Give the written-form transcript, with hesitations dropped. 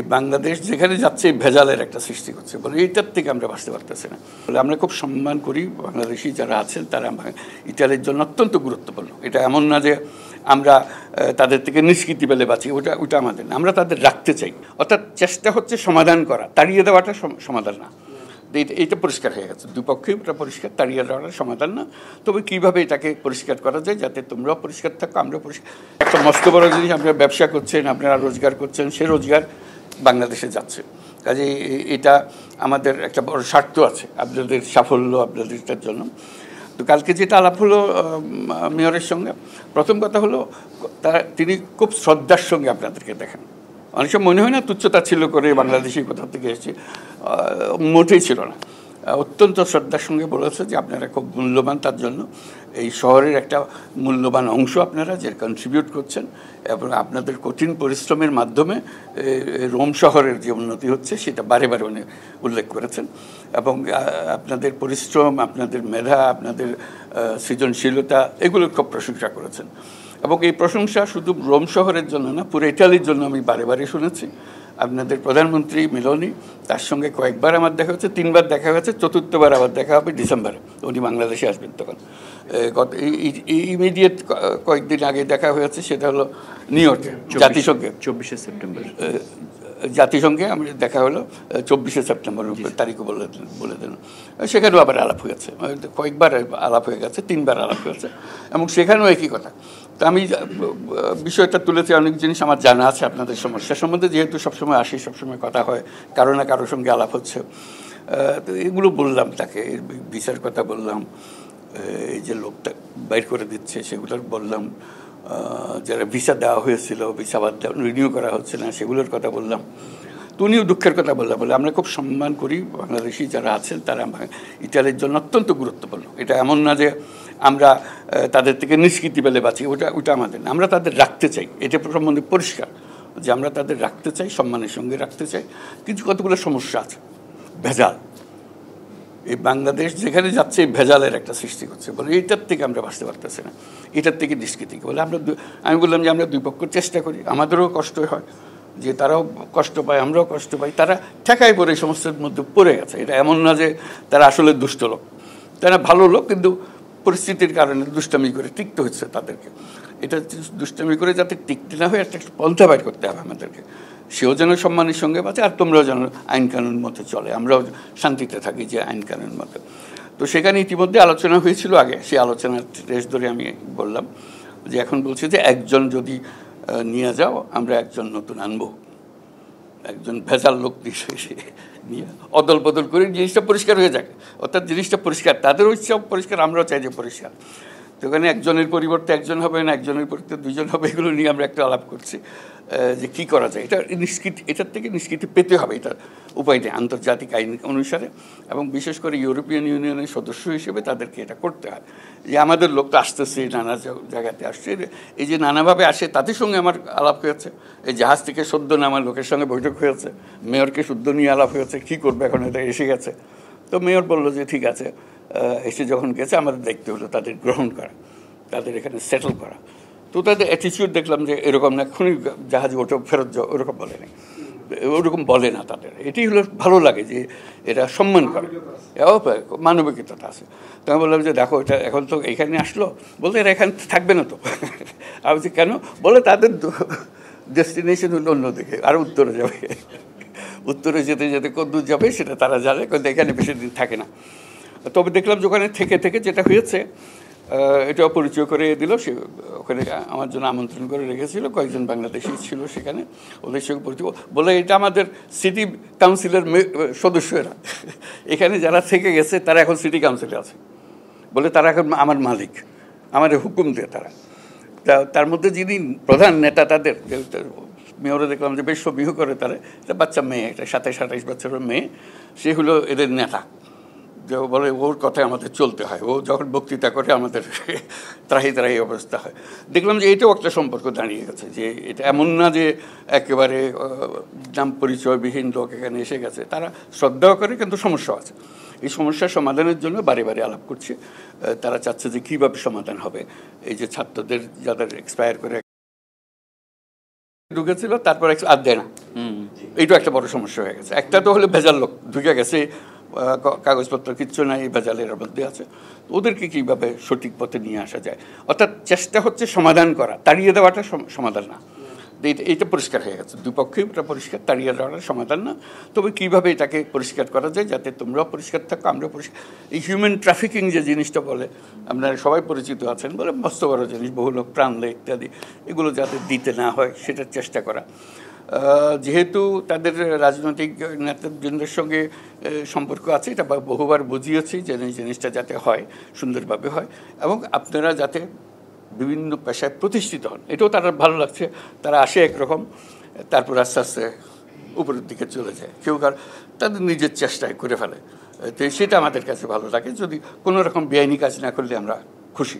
এই বাংলাদেশ যেখানে যাচ্ছে ভেজালের একটা সৃষ্টি করছে বলে এইটার থেকে আমরা বাঁচতে পারতেছি না বলে আমরা খুব সম্মান করি বাংলাদেশি যারা আছেন তারা ইটালির জন্য অত্যন্ত গুরুত্বপূর্ণ। এটা এমন না যে আমরা তাদের থেকে নিষ্কৃতি পেলে বাঁচি, ওটা আমাদের না, আমরা তাদের রাখতে চাই। অর্থাৎ চেষ্টা হচ্ছে সমাধান করা, তাড়িয়ে দেওয়াটা সমাধান না। এইটা পরিষ্কার হয়ে গেছে, দুপক্ষেই ওটা পরিষ্কার, তাড়িয়ে দেওয়াটা সমাধান না। তবে কীভাবে এটাকে পরিষ্কার করা যায় যাতে তোমরাও পরিষ্কার থাকো, আমরাও পরিষ্কার। একটা মস্ত বড় জিনিস, আপনারা ব্যবসা করছেন, আপনারা রোজগার করছেন, সে রোজগার বাংলাদেশে যাচ্ছে। কাজে এটা আমাদের একটা বড় স্বার্থ আছে, আপনাদের সাফল্য আপনাদেরটার জন্য। তো কালকে যেটা আলাপ হলো মেয়রের সঙ্গে, প্রথম কথা হলো তিনি খুব শ্রদ্ধার সঙ্গে আপনাদেরকে দেখেন। অনেক সময় মনে হয় না তুচ্ছতা ছিল করে বাংলাদেশি কোথা থেকে এসেছে, মোটেই ছিল না। অত্যন্ত শ্রদ্ধার সঙ্গে বলেছে যে আপনারা খুব মূল্যবান, তার জন্য এই শহরের একটা মূল্যবান অংশ আপনারা যে কন্ট্রিবিউট করছেন, এবং আপনাদের কঠিন পরিশ্রমের মাধ্যমে রোম শহরের যে উন্নতি হচ্ছে সেটা বারে বারে উনি উল্লেখ করেছেন। এবং আপনাদের পরিশ্রম, আপনাদের মেধা, আপনাদের সৃজনশীলতা, এগুলোর খুব প্রশংসা করেছেন। এবং এই প্রশংসা শুধু রোম শহরের জন্য না, পুরো ইটালির জন্য আমি বারে বারে শুনেছি। আপনাদের প্রধানমন্ত্রী মেলোনি, তার সঙ্গে কয়েকবার আমার দেখা হচ্ছে, 3বার দেখা হয়েছে, চতুর্থবার আবার দেখা হবে ডিসেম্বরে, উনি বাংলাদেশে আসবেন তখন। ইমিডিয়েট কয়েকদিন আগে দেখা হয়েছে, সেটা হলো নিউ ইয়র্কে জাতিসংঘে 24শে সেপ্টেম্বর জাতিসংঘে আমি দেখা হলো 24শে সেপ্টেম্বর তারিখও বলে দিন। সেখানেও আবার আলাপ হয়েছে, কয়েকবার আলাপ হয়ে গেছে, 3বার আলাপ হয়েছে, এবং সেখানেও একই কথা। তো আমি বিষয়টা তুলেছি, অনেক জিনিস আমার জানা আছে আপনাদের সমস্যা সম্বন্ধে, যেহেতু সবসময় আসি, সবসময় কথা হয়, কারো না কারোর সঙ্গে আলাপ হচ্ছে। তো এগুলো বললাম তাকে, ভিসার কথা বললাম, এই যে লোকটা বাইর করে দিচ্ছে সেগুলোর বললাম, যারা ভিসা দেওয়া হয়েছিল ভিসা বাদ রিনিউ করা হচ্ছে না সেগুলোর কথা বললাম। তো উনিও দুঃখের কথা বললাম, বলে আমরা খুব সম্মান করি বাংলাদেশি যারা আছেন তারা ইটালির জন্য অত্যন্ত গুরুত্বপূর্ণ। এটা এমন না যে আমরা তাদের থেকে নিষ্কৃতি পেলে বাঁচি, ওটা আমাদের না, আমরা তাদের রাখতে চাই। এটা সম্বন্ধে পরিষ্কার যে আমরা তাদের রাখতে চাই, সম্মানের সঙ্গে রাখতে চাই। কিন্তু কতগুলো সমস্যা আছে, ভেজাল, এই বাংলাদেশ যেখানে যাচ্ছে এই ভেজালের একটা সৃষ্টি করছে বলে এইটার থেকে আমরা বাঁচতে পারতেছি না, এটার থেকে নিষ্কৃতি বলে আমি বললাম যে আমরা দুই পক্ষ চেষ্টা করি, আমাদেরও কষ্ট হয়, যে তারাও কষ্ট পায়, আমরাও কষ্ট পাই। তারা ঠেকায় পড়ে এই সমস্যার মধ্যে পড়ে গেছে। এটা এমন না যে তারা আসলে দুষ্ট লোক, তারা ভালো লোক, কিন্তু পরিস্থিতির কারণে দুষ্টামি করে টিকতে হচ্ছে তাদেরকে। এটা দুষ্টামি করে যাতে টিকতে না হয় একটা পন্থা বাইর করতে হবে আমাদেরকে। সেও যেন সম্মানের সঙ্গে বাঁচে, আর তোমরাও যেন আইন কানুন মতো চলে, আমরাও শান্তিতে থাকি যে আইন কানুন মতো। তো সেখানে ইতিমধ্যে আলোচনা হয়েছিল আগে, সেই আলোচনার রেশ ধরে আমি বললাম যে এখন বলছি যে একজন যদি নিয়ে যাও, আমরা একজন নতুন আনবো, একজন ভেজাল লোক নিয়ে অদল বদল করে জিনিসটা পরিষ্কার হয়ে যাক। অর্থাৎ জিনিসটা পরিষ্কার, তাদেরও ইচ্ছা পরিষ্কার, আমরাও চাই যে পরিষ্কার। তো ওখানে একজনের পরিবর্তে একজন হবে না, একজনের পরিবর্তে 2জন হবে, এগুলো নিয়ে আমরা একটা আলাপ করছি যে কী করা যায়। এটা নিষ্কৃতি, এটার থেকে নিষ্কৃতি পেতে হবে, এটার উপায় নেই আন্তর্জাতিক আইন অনুসারে, এবং বিশেষ করে ইউরোপিয়ান ইউনিয়নের সদস্য হিসেবে তাদেরকে এটা করতে হয়। যে আমাদের লোক তো আসতেছে, নানা জায়গাতে আসছে, এই যে নানাভাবে আসে, তাদের সঙ্গে আমার আলাপ হয়েছে। এই জাহাজ থেকে সদ্য নামার লোকের সঙ্গে বৈঠক হয়েছে, মেয়রকে শুদ্ধ নিয়ে আলাপ হয়েছে, কী করবে এখন, এটা এসে গেছে। তো মেয়র বললো যে ঠিক আছে, এসে যখন গেছে আমাদের দেখতে হলো তাদের গ্রহণ করা, তাদের এখানে সেটেল করা। তো তাদের অ্যাটিচিউড দেখলাম যে এরকম না, এখনই জাহাজে ওঠো ফেরত যাও, ওরকম বলে না, ওরকম বলে না তাদের। এটি হলো ভালো লাগে যে এরা সম্মান করে, মানবিকতা আছে। তো আমি বললাম যে দেখো, এটা এখন তো এখানে আসলো, বলতে এরা এখানে থাকবে না তো। আমি বলছি কেন, বলে তাদের ডেস্টিনেশন হলো অন্যদিকে, আর উত্তরে যাবে, উত্তরে যেতে যেতে কদ্দূর যাবে সেটা তারা জানে, কিন্তু এখানে বেশি দিন থাকে না। তবে দেখলাম যে ওখানে থেকে থেকে যেটা হয়েছে, এটাও পরিচয় করে দিল। সে ওখানে আমার জন্য আমন্ত্রণ করে রেখেছিল, কয়েকজন বাংলাদেশি ছিল সেখানে, ওদের সঙ্গে পরিচয় বলে এটা আমাদের সিটি কাউন্সিলের সদস্যরা, এখানে যারা থেকে গেছে তারা এখন সিটি কাউন্সিলে আছে, বলে তারা এখন আমার মালিক, আমার হুকুম দেয় তারা। তার মধ্যে যিনি প্রধান নেতা তাদের মেয়রে দেখলাম যে বেশ সবিহ করে, তারা একটা বাচ্চা মেয়ে, একটা 27-28 বছরের মেয়ে, সে হলো এদের নেতা। যে বলে ওর কথায় আমাদের চলতে হয়, ও যখন বক্তৃতা করে আমাদের ত্রাহি ত্রাহি অবস্থা হয়। দেখলাম যে এটাও একটা সম্পর্ক দাঁড়িয়ে গেছে, যে এটা এমন না যে একেবারে নাম পরিচয়বিহীন লোক এখানে এসে গেছে, তারা শ্রদ্ধাও করে, কিন্তু সমস্যা আছে। এই সমস্যার সমাধানের জন্য বারে বারে আলাপ করছে। তারা চাচ্ছে যে কীভাবে সমাধান হবে। এই যে ছাত্রদের যাদের এক্সপায়ার করে ঢুকেছিল, তারপর আর দেয় না, এইটাও একটা বড় সমস্যা হয়ে গেছে। একটা তো হলে ভেজাল লোক ঢুকে গেছে, কাগজপত্র কিচ্ছু নাই, ভেজালের মধ্যে আছে, ওদেরকে কীভাবে সঠিক পথে নিয়ে আসা যায়। অর্থাৎ চেষ্টা হচ্ছে সমাধান করা, তাড়িয়ে দেওয়াটা সমাধান না। এইটা পরিষ্কার হয়ে গেছে, দুপক্ষেই এটা পরিষ্কার, তাড়িয়ে দেওয়াটা সমাধান না। তবে কীভাবে এটাকে পরিষ্কার করা যায় যাতে তোমরাও পরিষ্কার থাকো, আমরাও পরিষ্কার। এই হিউম্যান ট্রাফিকিং যে জিনিসটা বলে, আপনারা সবাই পরিচিত আছেন, বলে মস্ত বড় জিনিস, বহু লোক প্রাণ দেয় ইত্যাদি, এগুলো যাতে দিতে না হয় সেটার চেষ্টা করা। যেহেতু তাদের রাজনৈতিক নেতৃবৃন্দের সঙ্গে সম্পর্ক আছে, এটা বহুবার বুঝিয়েছি যে এই জিনিসটা যাতে হয়, সুন্দরভাবে হয়, এবং আপনারা যাতে বিভিন্ন পেশায় প্রতিষ্ঠিত হন, এটাও তারা ভালো লাগছে। তারা আসে একরকম, তারপর আস্তে আস্তে উপরের দিকে চলে যায়, কেউ তাদের নিজের চেষ্টায় করে ফেলে। তো সেটা আমাদের কাছে ভালো লাগে। যদি কোনো রকম বেআইনি কাজ না করলে আমরা খুশি।